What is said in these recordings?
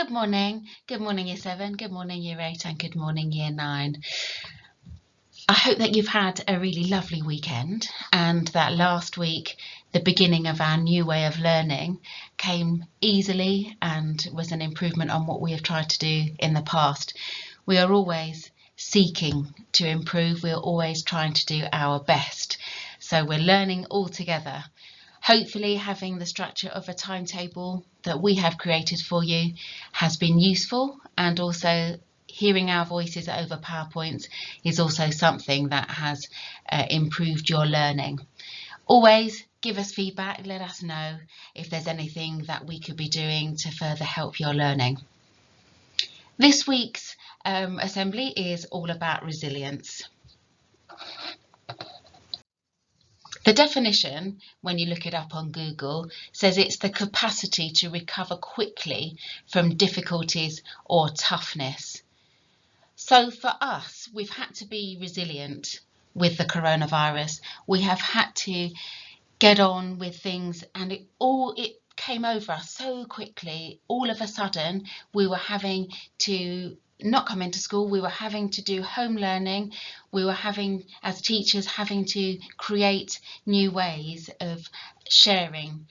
Good morning. Good morning, Year 7. Good morning, Year 8. And good morning, Year 9. I hope that you've had a really lovely weekend and that last week, the beginning of our new way of learning, came easily and was an improvement on what we have tried to do in the past. We are always seeking to improve. We're always trying to do our best. So we're learning all together. Hopefully having the structure of a timetable that we have created for you has been useful, and also hearing our voices over PowerPoints is also something that has improved your learning. Always give us feedback, let us know if there's anything that we could be doing to further help your learning. This week's assembly is all about resilience. The definition, when you look it up on Google, says it's the capacity to recover quickly from difficulties or toughness. So for us, we've had to be resilient with the coronavirus. We have had to get on with things, and it came over us so quickly. All of a sudden, we were having to not come into school, we were having to do home learning, we were having, as teachers, having to create new ways of sharing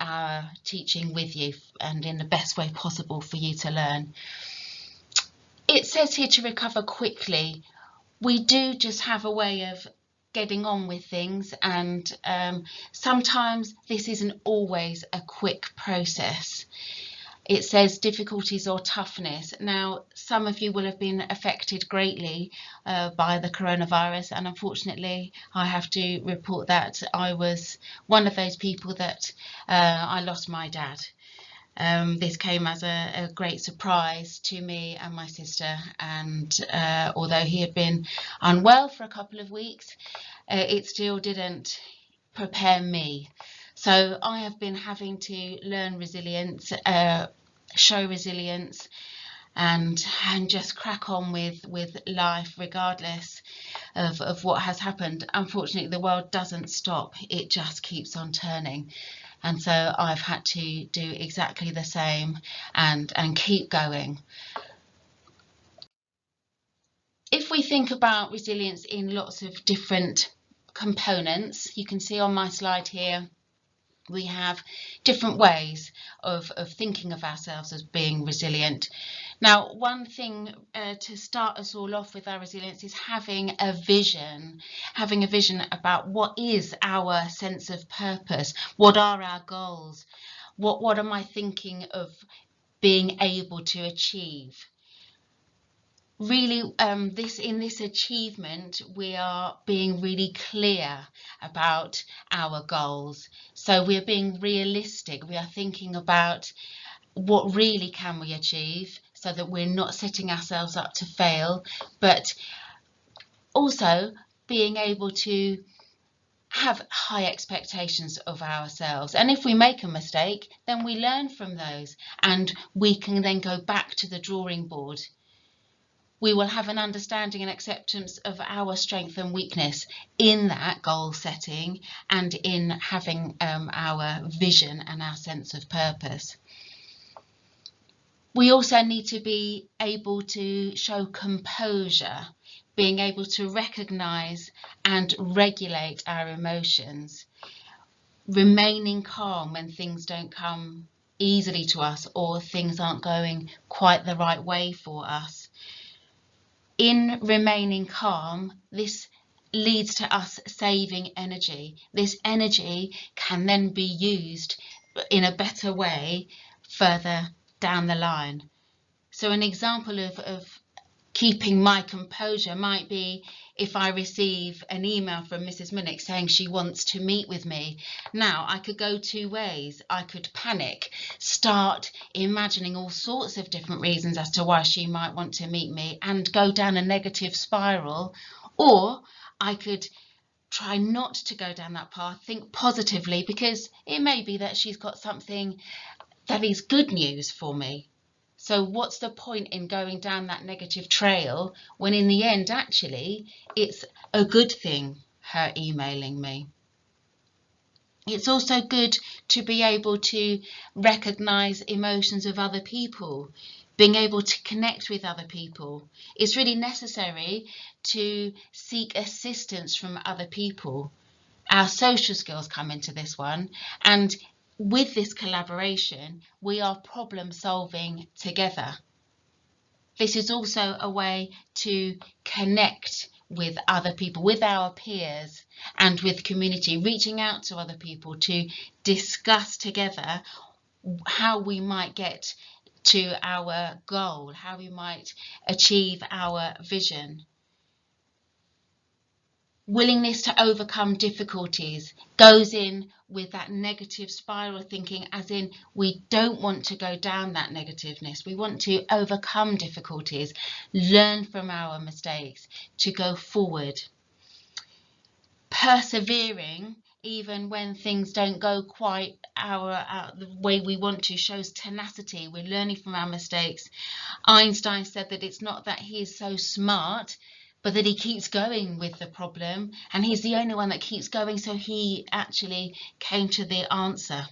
our teaching with you and in the best way possible for you to learn. It says here to recover quickly. We do just have a way of getting on with things, and sometimes this isn't always a quick process. It says difficulties or toughness. Now, some of you will have been affected greatly by the coronavirus, and unfortunately I have to report that I was one of those people that I lost my dad. This came as a great surprise to me and my sister, and although he had been unwell for a couple of weeks, it still didn't prepare me. So I have been having to learn resilience, show resilience, and just crack on with life regardless of what has happened. Unfortunately, the world doesn't stop, it just keeps on turning. And so I've had to do exactly the same and keep going. If we think about resilience in lots of different components, you can see on my slide here, we have different ways of thinking of ourselves as being resilient. Now, one thing to start us all off with our resilience is having a vision about what is our sense of purpose, what are our goals, what am I thinking of being able to achieve. Really, in this achievement, we are being really clear about our goals. So we're being realistic. We are thinking about what really can we achieve, so that we're not setting ourselves up to fail, but also being able to have high expectations of ourselves. And if we make a mistake, then we learn from those, and we can then go back to the drawing board. We will have an understanding and acceptance of our strength and weakness in that goal setting and in having our vision and our sense of purpose. We also need to be able to show composure, being able to recognise and regulate our emotions, remaining calm when things don't come easily to us or things aren't going quite the right way for us. In remaining calm, this leads to us saving energy. This energy can then be used in a better way further down the line. So an example of keeping my composure might be if I receive an email from Mrs. Minnick saying she wants to meet with me. Now, I could go two ways. I could panic, start imagining all sorts of different reasons as to why she might want to meet me and go down a negative spiral, or I could try not to go down that path, think positively, because it may be that she's got something that is good news for me. So what's the point in going down that negative trail when in the end, actually, it's a good thing, her emailing me? It's also good to be able to recognize emotions of other people, being able to connect with other people. It's really necessary to seek assistance from other people. Our social skills come into this one, and with this collaboration, we are problem solving together. This is also a way to connect with other people, with our peers and with community, reaching out to other people to discuss together how we might get to our goal, how we might achieve our vision. Willingness to overcome difficulties goes in with that negative spiral thinking, as in we don't want to go down that negativeness. We want to overcome difficulties, learn from our mistakes to go forward. Persevering even when things don't go quite the way we want to shows tenacity. We're learning from our mistakes. Einstein said that it's not that he is so smart, but that he keeps going with the problem, and he's the only one that keeps going, so he actually came to the answer.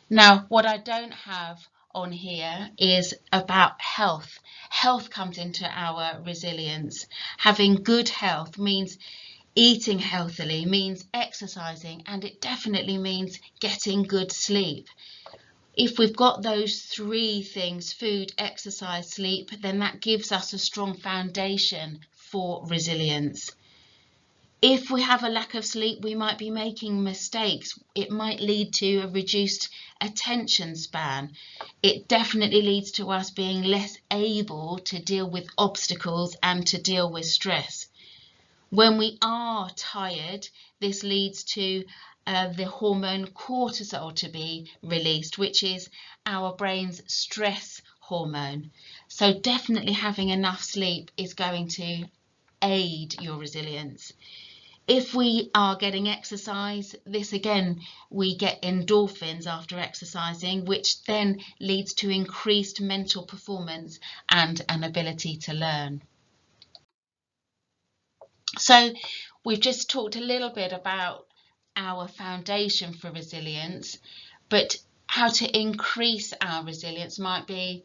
Now, what I don't have on here is about health. Health comes into our resilience. Having good health means eating healthily, means exercising, and it definitely means getting good sleep. If we've got those three things, food, exercise, sleep, then that gives us a strong foundation for resilience. If we have a lack of sleep, we might be making mistakes. It might lead to a reduced attention span. It definitely leads to us being less able to deal with obstacles and to deal with stress. When we are tired, this leads to the hormone cortisol to be released, which is our brain's stress hormone. So definitely having enough sleep is going to aid your resilience. If we are getting exercise, this again, we get endorphins after exercising, which then leads to increased mental performance and an ability to learn. So we've just talked a little bit about our foundation for resilience, but how to increase our resilience might be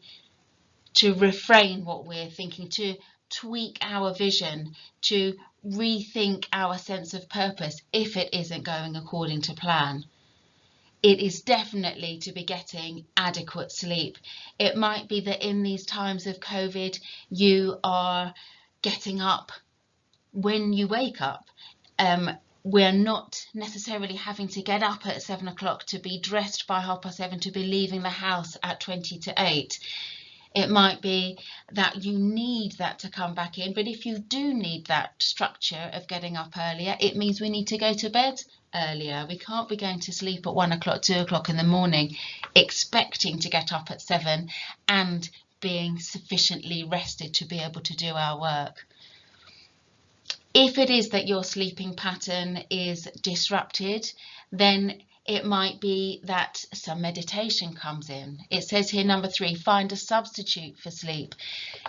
to reframe what we're thinking, to tweak our vision, to rethink our sense of purpose if it isn't going according to plan. It is definitely to be getting adequate sleep. It might be that in these times of COVID, you are getting up when you wake up. We're not necessarily having to get up at 7 o'clock to be dressed by 7:30 to be leaving the house at 20 to 8. It might be that you need that to come back in, but if you do need that structure of getting up earlier, it means we need to go to bed earlier. We can't be going to sleep at 1 o'clock, 2 o'clock in the morning, expecting to get up at 7 and being sufficiently rested to be able to do our work. If it is that your sleeping pattern is disrupted, then it might be that some meditation comes in. It says here, number 3, find a substitute for sleep.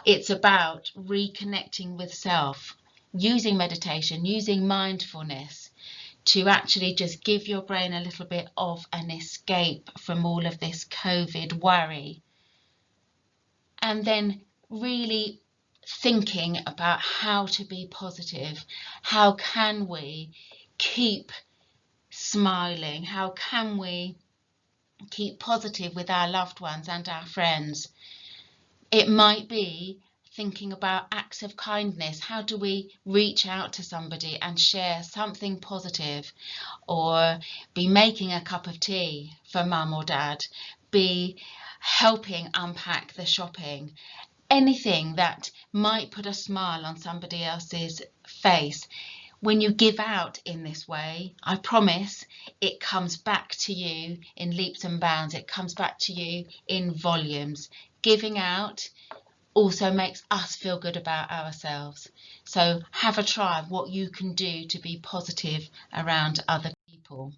It's about reconnecting with self, using meditation, using mindfulness to actually just give your brain a little bit of an escape from all of this COVID worry. And then really thinking about how to be positive. How can we keep smiling? How can we keep positive with our loved ones and our friends? It might be thinking about acts of kindness. How do we reach out to somebody and share something positive? Or be making a cup of tea for mum or dad, be helping unpack the shopping. Anything that might put a smile on somebody else's face. When you give out in this way, I promise it comes back to you in leaps and bounds. It comes back to you in volumes. Giving out also makes us feel good about ourselves. So have a try of what you can do to be positive around other people.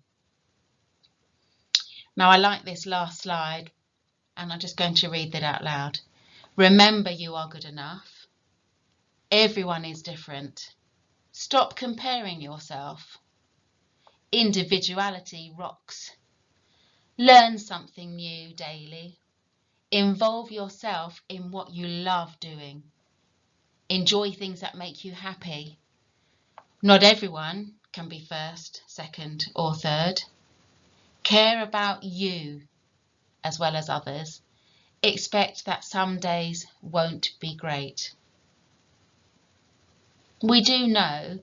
Now, I like this last slide, and I'm just going to read that out loud. Remember, you are good enough. Everyone is different. Stop comparing yourself. individuality rocks. Learn something new daily. Involve yourself in what you love doing. Enjoy things that make you happy. Not everyone can be first, second, or third. Care about you as well as others. Expect that some days won't be great. We do know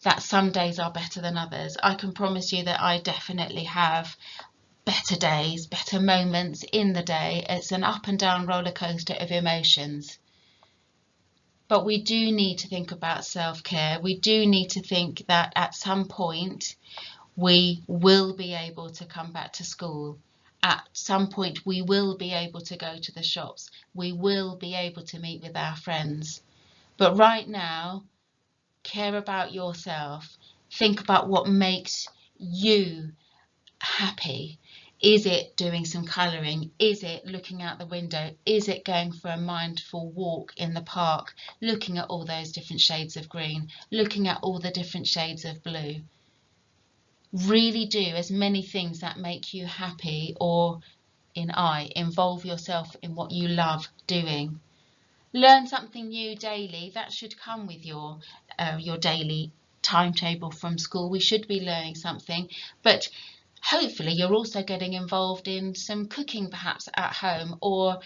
that some days are better than others. I can promise you that I definitely have better days, better moments in the day. It's an up and down roller coaster of emotions. But we do need to think about self-care. We do need to think that at some point we will be able to come back to school. At some point we will be able to go to the shops. We will be able to meet with our friends. But right now, care about yourself. Think about what makes you happy. Is it doing some colouring? Is it looking out the window? Is it going for a mindful walk in the park, looking at all those different shades of green, looking at all the different shades of blue? Really do as many things that make you happy, or involve yourself in what you love doing. Learn something new daily. That should come with your daily timetable from school. We should be learning something, but hopefully you're also getting involved in some cooking perhaps at home, or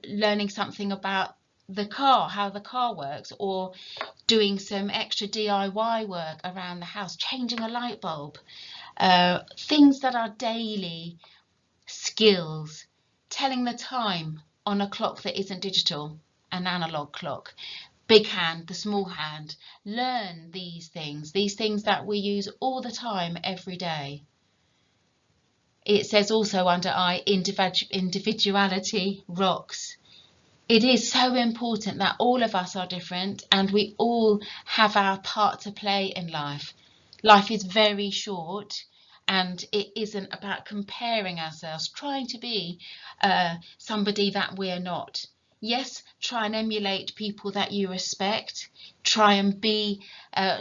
learning something about the car, how the car works, or doing some extra DIY work around the house, changing a light bulb, things that are daily skills, telling the time on a clock that isn't digital, an analog clock, big hand, the small hand. Learn these things that we use all the time, every day. It says also under individuality rocks. It is so important that all of us are different and we all have our part to play in life. Life is very short, and it isn't about comparing ourselves, trying to be somebody that we're not. Yes, try and emulate people that you respect. Try and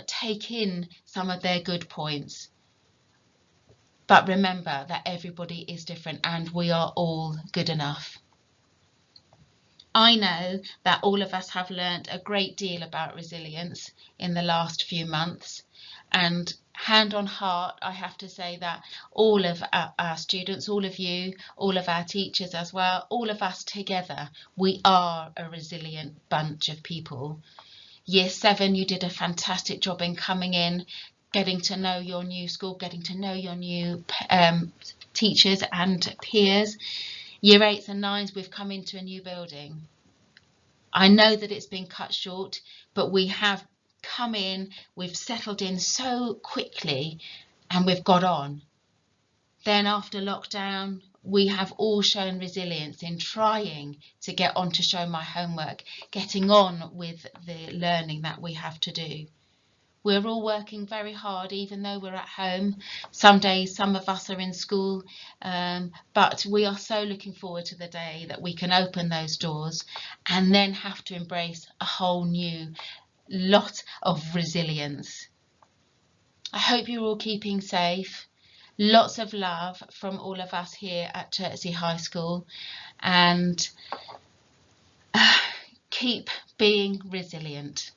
take in some of their good points. But remember that everybody is different and we are all good enough. I know that all of us have learned a great deal about resilience in the last few months, and hand on heart, I have to say that all of our students, all of you, all of our teachers as well, all of us together, we are a resilient bunch of people. Year 7, you did a fantastic job in coming in, getting to know your new school, getting to know your new teachers and peers. Year 8s and 9s, we've come into a new building. I know that it's been cut short, but we have come in, we've settled in so quickly, and we've got on. Then after lockdown, we have all shown resilience in trying to get on to show my homework, getting on with the learning that we have to do. We're all working very hard, even though we're at home. Some days, some of us are in school, but we are so looking forward to the day that we can open those doors and then have to embrace a whole new lot of resilience. I hope you're all keeping safe. Lots of love from all of us here at Chertsey High School, and keep being resilient.